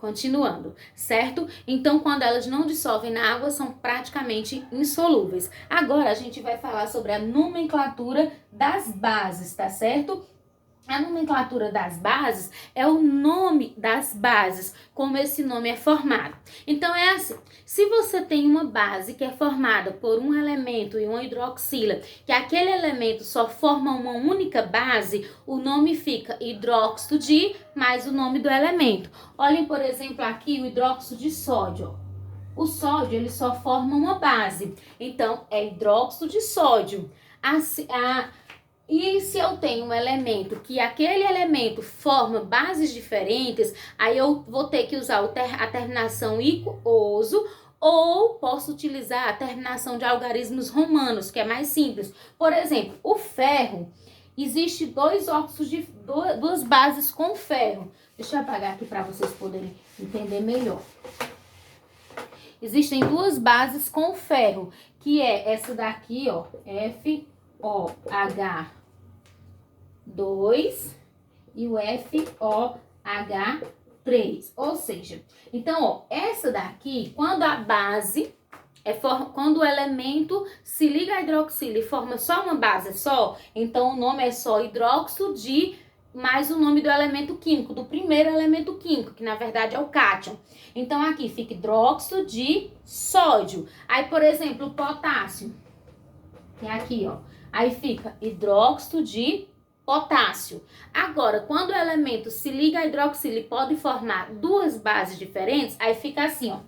Continuando, certo? Então, quando elas não dissolvem na água, são praticamente insolúveis. Agora, a gente vai falar sobre a nomenclatura das bases, tá certo? A nomenclatura das bases é o nome das bases, como esse nome é formado. Então, é assim, se você tem uma base que é formada por um elemento e uma hidroxila, que aquele elemento só forma uma única base, o nome fica hidróxido de mais o nome do elemento. Olhem, por exemplo, aqui o hidróxido de sódio. O sódio, ele só forma uma base, então é hidróxido de sódio. E se eu tenho um elemento que aquele elemento forma bases diferentes, aí eu vou ter que usar a terminação ico-oso, ou posso utilizar a terminação de algarismos romanos, que é mais simples. Por exemplo, o ferro, existe duas bases com ferro. Deixa eu apagar aqui para vocês poderem entender melhor. Existem duas bases com ferro, que é essa daqui, ó, FOH2 e o FOH3. Ou seja, então, ó, essa daqui, quando a base quando o elemento se liga à hidroxila e forma só uma base só, então o nome é só hidróxido de mais o nome do elemento químico, do primeiro elemento químico, que na verdade é o cátion. Então aqui fica hidróxido de sódio. Aí, por exemplo, o potássio, que é aqui, ó. Aí fica hidróxido de potássio. Agora, quando o elemento se liga à hidroxila e pode formar duas bases diferentes, aí fica assim, ó.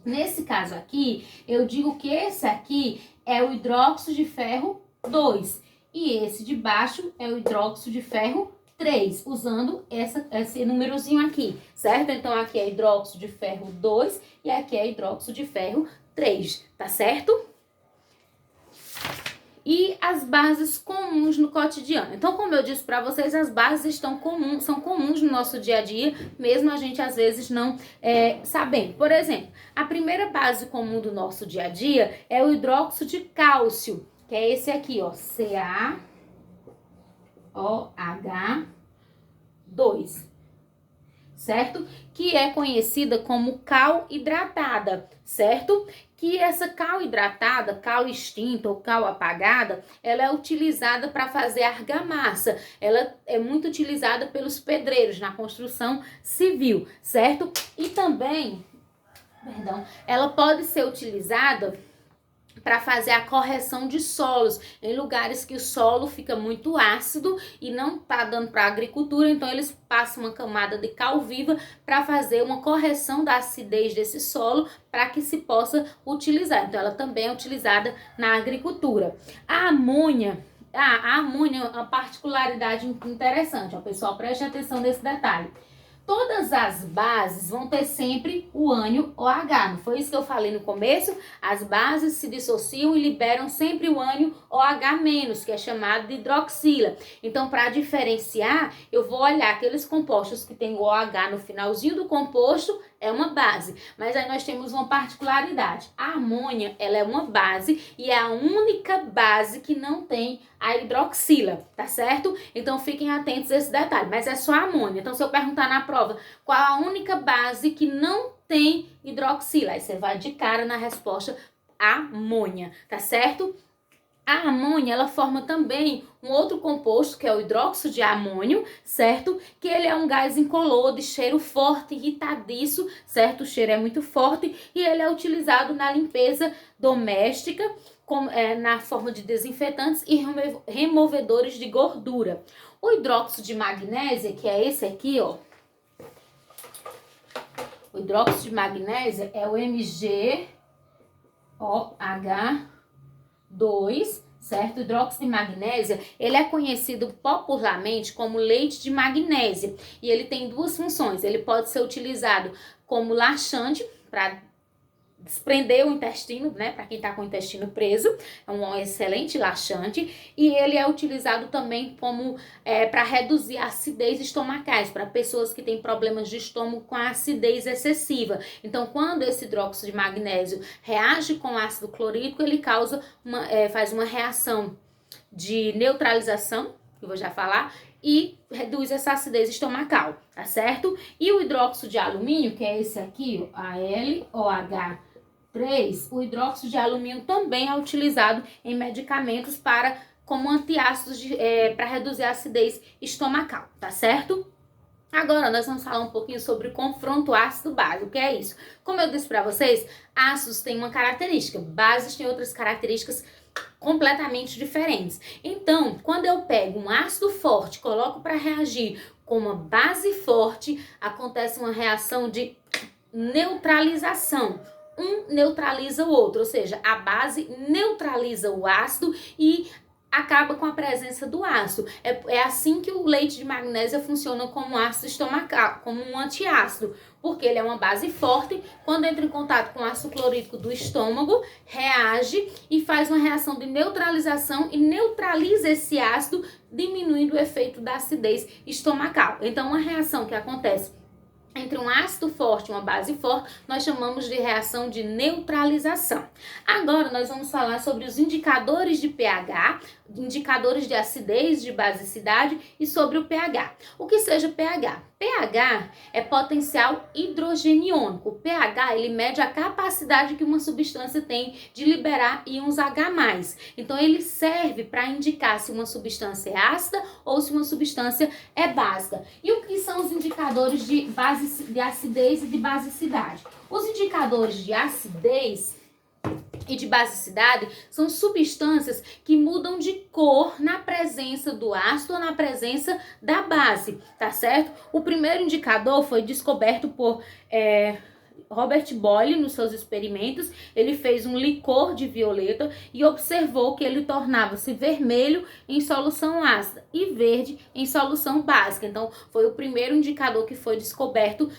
Nesse caso aqui, eu digo que esse aqui é o hidróxido de ferro 2 e esse de baixo é o hidróxido de ferro 3, usando esse númerozinho aqui, certo? Então, aqui é hidróxido de ferro 2 e aqui é hidróxido de ferro 3, tá certo? E as bases comuns no cotidiano. Então, como eu disse para vocês, as bases são comuns no nosso dia a dia, mesmo a gente às vezes não sabendo. Por exemplo, a primeira base comum do nosso dia a dia é o hidróxido de cálcio, que é esse aqui, ó, CaOH2, certo? Que é conhecida como cal hidratada, certo? Que essa cal hidratada, cal extinta ou cal apagada, ela é utilizada para fazer argamassa. Ela é muito utilizada pelos pedreiros na construção civil, certo? E também, ela pode ser utilizada para fazer a correção de solos em lugares que o solo fica muito ácido e não tá dando para agricultura, então eles passam uma camada de cal viva para fazer uma correção da acidez desse solo para que se possa utilizar. Então ela também é utilizada na agricultura. A amônia é uma particularidade interessante, ó, pessoal, preste atenção nesse detalhe. Todas as bases vão ter sempre o ânion OH, não foi isso que eu falei no começo? As bases se dissociam e liberam sempre o ânion OH-, que é chamado de hidroxila. Então, para diferenciar, eu vou olhar aqueles compostos que tem o OH no finalzinho do composto, é uma base. Mas aí nós temos uma particularidade. A amônia, ela é uma base e é a única base que não tem a hidroxila, tá certo? Então fiquem atentos a esse detalhe, mas é só a amônia. Então se eu perguntar na prova qual a única base que não tem hidroxila, aí você vai de cara na resposta amônia, tá certo? A amônia, ela forma também um outro composto, que é o hidróxido de amônio, certo? Que ele é um gás incolor, de cheiro forte, irritadiço, certo? O cheiro é muito forte e ele é utilizado na limpeza doméstica, na forma de desinfetantes e removedores de gordura. O hidróxido de magnésia, que é esse aqui, ó. O hidróxido de magnésia é o MgOH2, certo? O hidróxido de magnésia, ele é conhecido popularmente como leite de magnésia e ele tem duas funções. Ele pode ser utilizado como laxante para desprender o intestino, né, para quem está com o intestino preso, é um excelente laxante, e ele é utilizado também como para reduzir a acidez estomacais, para pessoas que têm problemas de estômago com acidez excessiva. Então, quando esse hidróxido de magnésio reage com ácido clorídrico, ele faz uma reação de neutralização, que eu vou já falar, e reduz essa acidez estomacal, tá certo? E o hidróxido de alumínio, que é esse aqui, ó, AlOH3, o hidróxido de alumínio também é utilizado em medicamentos como antiácidos para reduzir a acidez estomacal, tá certo? Agora nós vamos falar um pouquinho sobre o confronto ácido-base. O que é isso? Como eu disse para vocês, ácidos têm uma característica, bases têm outras características completamente diferentes. Então, quando eu pego um ácido forte, coloco para reagir com uma base forte, acontece uma reação de neutralização. Um neutraliza o outro, ou seja, a base neutraliza o ácido e acaba com a presença do ácido. É assim que o leite de magnésia funciona como ácido estomacal, como um antiácido, porque ele é uma base forte, quando entra em contato com o ácido clorídrico do estômago, reage e faz uma reação de neutralização e neutraliza esse ácido, diminuindo o efeito da acidez estomacal. Então, uma reação que acontece entre um ácido forte e uma base forte, nós chamamos de reação de neutralização. Agora, nós vamos falar sobre os indicadores de pH, indicadores de acidez, de basicidade e sobre o pH. O que seja pH? pH é potencial hidrogeniônico. O pH, ele mede a capacidade que uma substância tem de liberar íons H+. Então, ele serve para indicar se uma substância é ácida ou se uma substância é básica. E o que são os indicadores de acidez e de basicidade? Os indicadores de acidez e de basicidade são substâncias que mudam de cor na presença do ácido ou na presença da base, tá certo? O primeiro indicador foi descoberto por Robert Boyle nos seus experimentos. Ele fez um licor de violeta e observou que ele tornava-se vermelho em solução ácida e verde em solução básica. Então, foi o primeiro indicador que foi descoberto,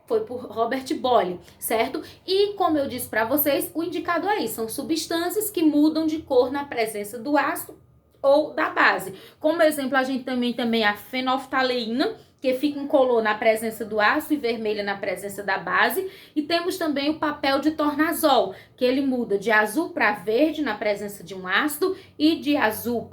foi por Robert Boyle, certo? E como eu disse para vocês, o indicador é isso, são substâncias que mudam de cor na presença do ácido ou da base. Como exemplo, a gente também a fenolftaleína, que fica incolor na presença do ácido e vermelha na presença da base. E temos também o papel de tornazol, que ele muda de azul para verde na presença de um ácido e de azul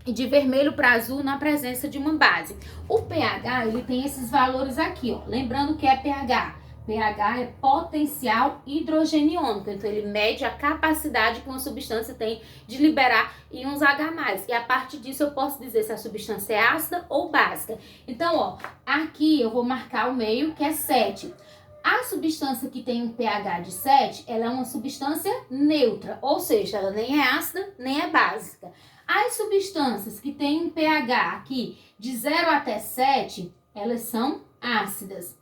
de vermelho para azul na presença de uma base. O pH, ele tem esses valores aqui, ó. Lembrando que é pH. pH é potencial hidrogeniônico, então ele mede a capacidade que uma substância tem de liberar íons H+. E a partir disso eu posso dizer se a substância é ácida ou básica. Então, ó, aqui eu vou marcar o meio, que é 7. A substância que tem um pH de 7, ela é uma substância neutra, ou seja, ela nem é ácida, nem é básica. As substâncias que têm um pH aqui de 0 até 7, elas são ácidas,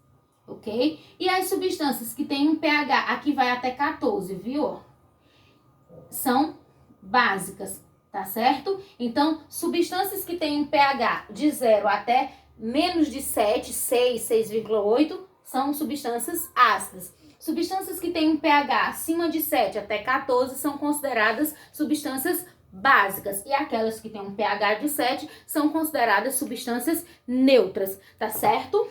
ok? E as substâncias que têm um pH, aqui vai até 14, viu? São básicas, tá certo? Então, substâncias que têm um pH de 0 até menos de 7, 6, 6,8, são substâncias ácidas. Substâncias que têm um pH acima de 7 até 14 são consideradas substâncias básicas. E aquelas que têm um pH de 7 são consideradas substâncias neutras, tá certo?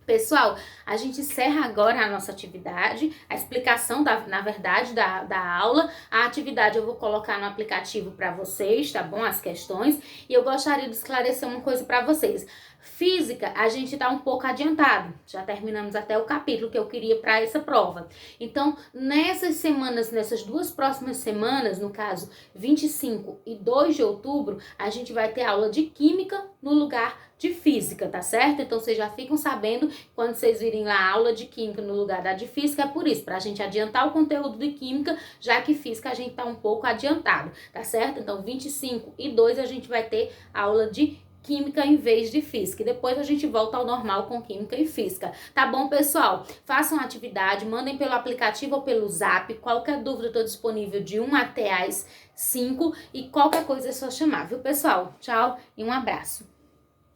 Pessoal, a gente encerra agora a nossa atividade, a explicação, na verdade, da aula. A atividade eu vou colocar no aplicativo para vocês, tá bom? As questões. E eu gostaria de esclarecer uma coisa para vocês. Física, a gente tá um pouco adiantado. Já terminamos até o capítulo que eu queria para essa prova. Então, nessas semanas, nessas duas próximas semanas, no caso 25 e 2 de outubro, a gente vai ter aula de Química no lugar de Física, tá certo? Então, vocês já ficam sabendo, quando vocês virem lá a aula de Química no lugar da de Física, é por isso, pra gente adiantar o conteúdo de Química, já que Física a gente tá um pouco adiantado, tá certo? Então, 25 e 2 a gente vai ter aula de Química em vez de Física. E depois a gente volta ao normal com Química e Física. Tá bom, pessoal? Façam a atividade, mandem pelo aplicativo ou pelo Zap. Qualquer dúvida eu tô disponível de 1 até às 5. E qualquer coisa é só chamar, viu, pessoal? Tchau e um abraço.